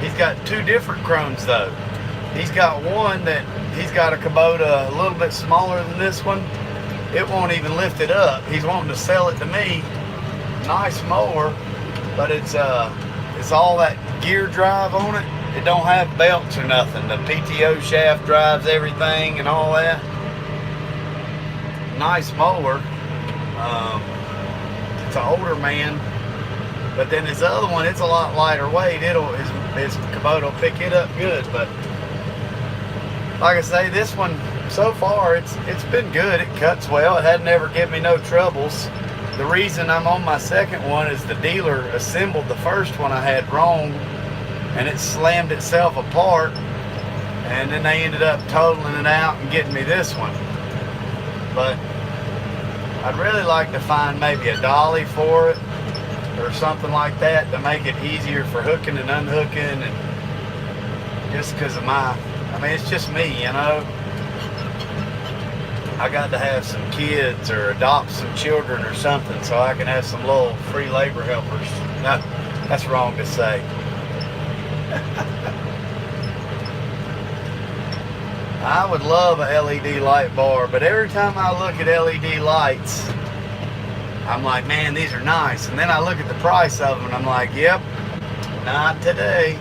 He's got 2 different Krones though. He's got one that he's got a Kubota a little bit smaller than this one. It won't even lift it up. He's wanting to sell it to me. Nice mower, but it's all that gear drive on it. It don't have belts or nothing. The PTO shaft drives everything and all that. Nice mower. It's an older man, but then his other one, it's a lot lighter weight. His Kubota will pick it up good. But like I say, this one so far it's been good. It cuts well. It hadn't ever given me no troubles. The reason I'm on my second one is the dealer assembled the first one I had wrong, and it slammed itself apart, and then they ended up totaling it out and getting me this one. But I'd really like to find maybe a dolly for it or something like that to make it easier for hooking and unhooking, and just because of I mean, it's just me, you know. I got to have some kids or adopt some children or something so I can have some little free labor helpers. No, that's wrong to say. I would love a LED light bar, but every time I look at LED lights, I'm like, man, these are nice. And then I look at the price of them and I'm like, yep, not today.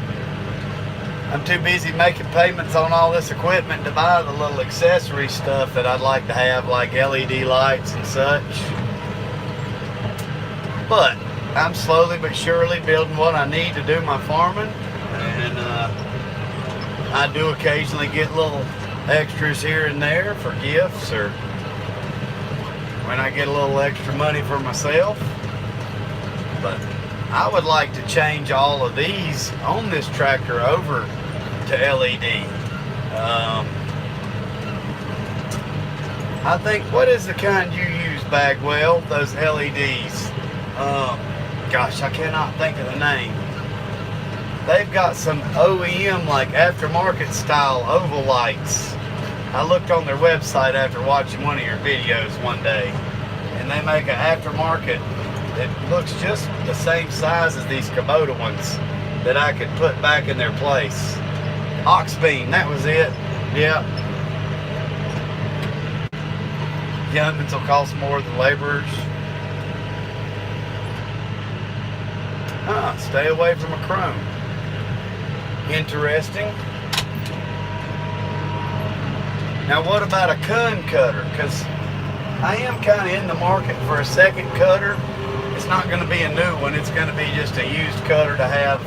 I'm too busy making payments on all this equipment to buy the little accessory stuff that I'd like to have, like LED lights and such. But I'm slowly but surely building what I need to do my farming. And I do occasionally get little extras here and there for gifts, or when I get a little extra money for myself. But I would like to change all of these on this tractor over to LED. I think, what is the kind you use, Bagwell? Those LEDs. Gosh, I cannot think of the name. They've got some OEM, like aftermarket style oval lights. I looked on their website after watching one of your videos one day, and they make an aftermarket that looks just the same size as these Kubota ones that I could put back in their place. Ox beam, that was it. Yeah. Youngins will cost more than laborers. Stay away from a chrome. Interesting. Now what about a cone cutter? Because I am kind of in the market for a second cutter. It's not going to be a new one. It's going to be just a used cutter to have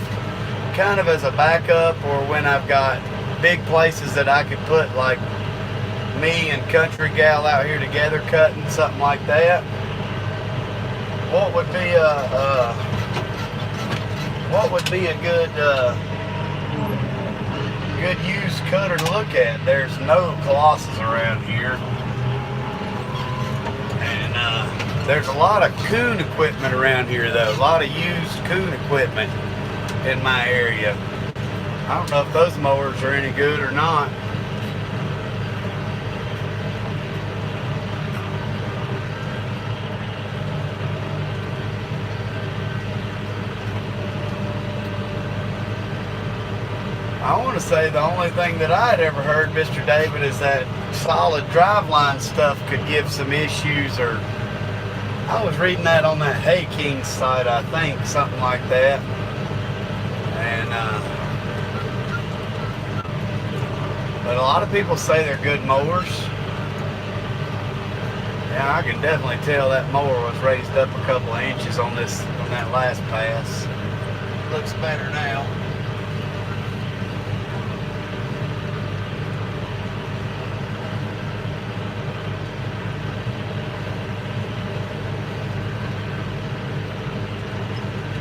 kind of as a backup, or when I've got big places that I could put, like me and Country Gal out here together cutting, something like that. What would be a good used cutter to look at? There's no Colossus around here, and there's a lot of coon equipment around here though. A lot of used coon equipment in my area. I don't know if those mowers are any good or not. I want to say the only thing that I had ever heard, Mr. David, is that solid driveline stuff could give some issues, or I was reading that on that Hay King site, I think, something like that. And but a lot of people say they're good mowers. Yeah, I can definitely tell that mower was raised up a couple of inches on that last pass. Looks better now.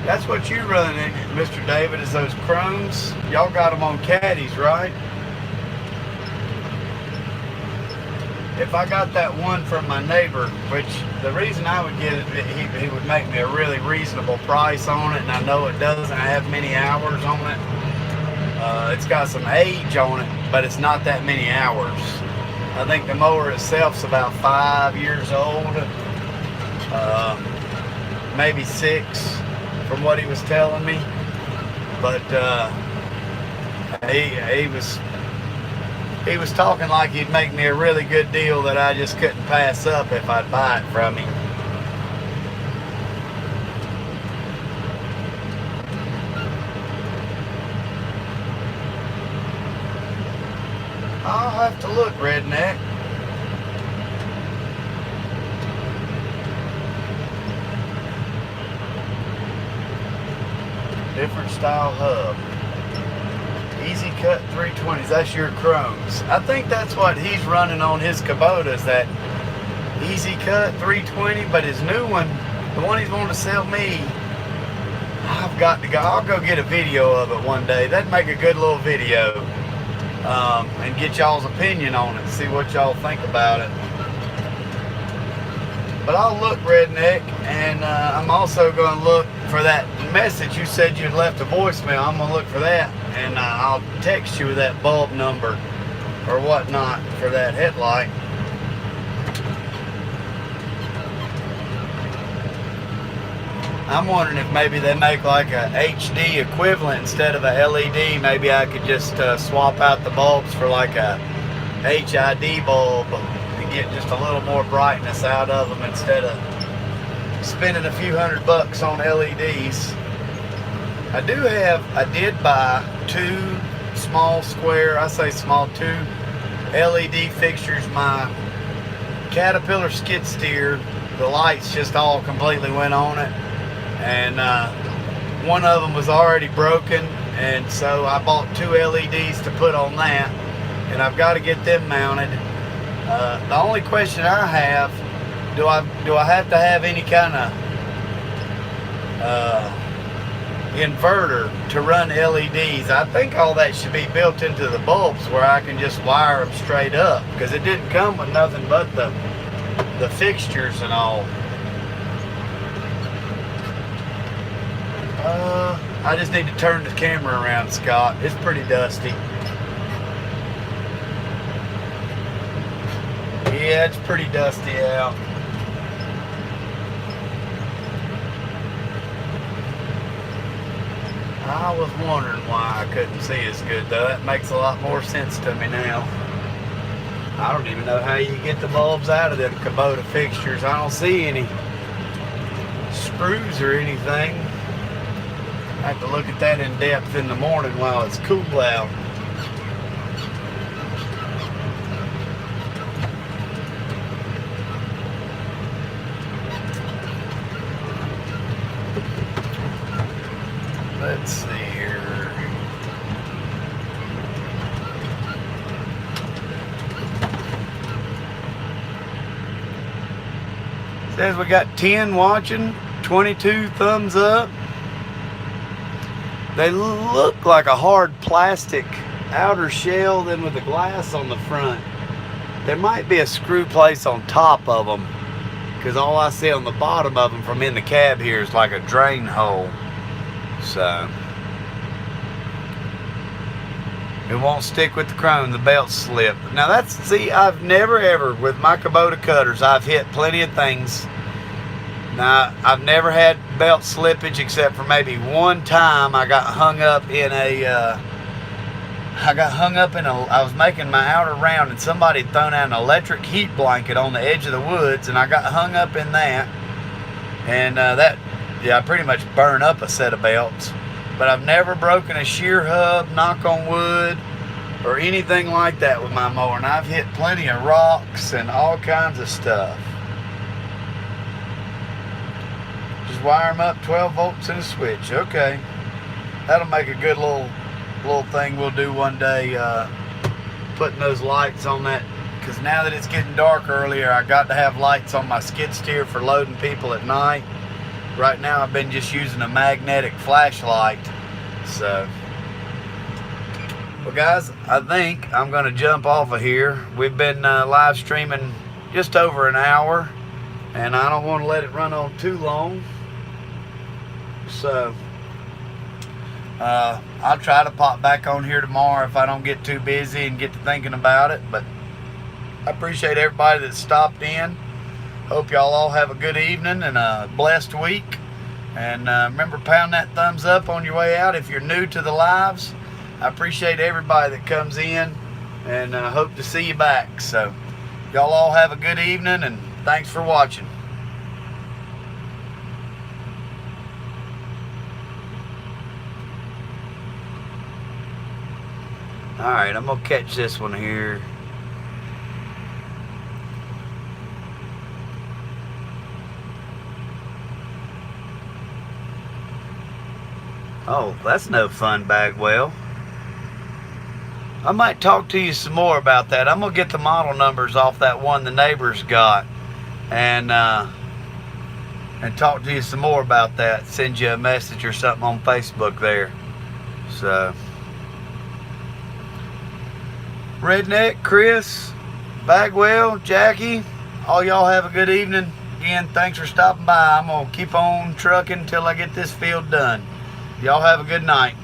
That's what you run in, Mr. David, is those chromes. Y'all got them on caddies, right? If I got that one from my neighbor, which the reason I would get it, he would make me a really reasonable price on it, and I know it doesn't have many hours on it. It's got some age on it, but it's not that many hours. I think the mower itself's about 5 years old, maybe 6. From what he was telling me, but he was talking like he'd make me a really good deal that I just couldn't pass up if I'd buy it from him. I'll have to look, Redneck. Different style hub. Easy Cut 320s. That's your chromes. I think that's what he's running on his Kubotas, that Easy Cut 320. But his new one, the one he's wanting to sell me, I've got to go. I'll go get a video of it one day. That'd make a good little video, and get y'all's opinion on it. See what y'all think about it. But I'll look, Redneck, and I'm also going to look for that message you said you'd left a voicemail. I'm going to look for that, and I'll text you with that bulb number or whatnot for that headlight. I'm wondering if maybe they make like a HD equivalent instead of a LED. Maybe I could just swap out the bulbs for like a HID bulb and get just a little more brightness out of them instead of spending a few $100 on LEDs. I did buy two small square, I say small, two LED fixtures. My Caterpillar skid steer, the lights just all completely went on it. And one of them was already broken, and so I bought two LEDs to put on that, and I've got to get them mounted. The only question I have, do I have to have any kind of inverter to run LEDs? I think all that should be built into the bulbs where I can just wire them straight up, because it didn't come with nothing but the fixtures and all. I just need to turn the camera around, Scott. It's pretty dusty. Yeah, it's pretty dusty out. I was wondering why I couldn't see as good, though. That makes a lot more sense to me now. I don't even know how you get the bulbs out of them Kubota fixtures. I don't see any screws or anything. I have to look at that in depth in the morning while it's cool out. Let's see here. Says we got 10 watching, 22 thumbs up. They look like a hard plastic outer shell, then with the glass on the front. There might be a screw place on top of them, because all I see on the bottom of them from in the cab here is like a drain hole. So it won't stick with the chrome, the belt slip. Now that's, see, I've never ever, with my Kubota cutters, I've hit plenty of things. Now, I've never had belt slippage except for maybe one time I got hung up in I was making my outer round and somebody had thrown out an electric heat blanket on the edge of the woods, and I got hung up in that. And I pretty much burned up a set of belts. But I've never broken a shear hub, knock on wood, or anything like that with my mower. And I've hit plenty of rocks and all kinds of stuff. Just wire them up, 12 volts and a switch. Okay, that'll make a good little thing we'll do one day, putting those lights on that, because now that it's getting dark earlier, I got to have lights on my skid steer for loading people at night. Right now I've been just using a magnetic flashlight. So, well guys, I think I'm going to jump off of here. We've been live streaming just over an hour, and I don't want to let it run on too long. So I'll try to pop back on here tomorrow if I don't get too busy and get to thinking about it. But I appreciate everybody that stopped in. Hope y'all all have a good evening and a blessed week. And remember, pound that thumbs up on your way out if you're new to the lives. I appreciate everybody that comes in, and hope to see you back. So y'all all have a good evening, and thanks for watching. Alright, I'm going to catch this one here. Oh, that's no fun, Bagwell. I might talk to you some more about that. I'm going to get the model numbers off that one the neighbors got, and talk to you some more about that. Send you a message or something on Facebook there. So, Redneck, Chris, Bagwell, Jackie, all y'all have a good evening. again, thanks for stopping by. I'm going to keep on trucking until I get this field done. Y'all have a good night.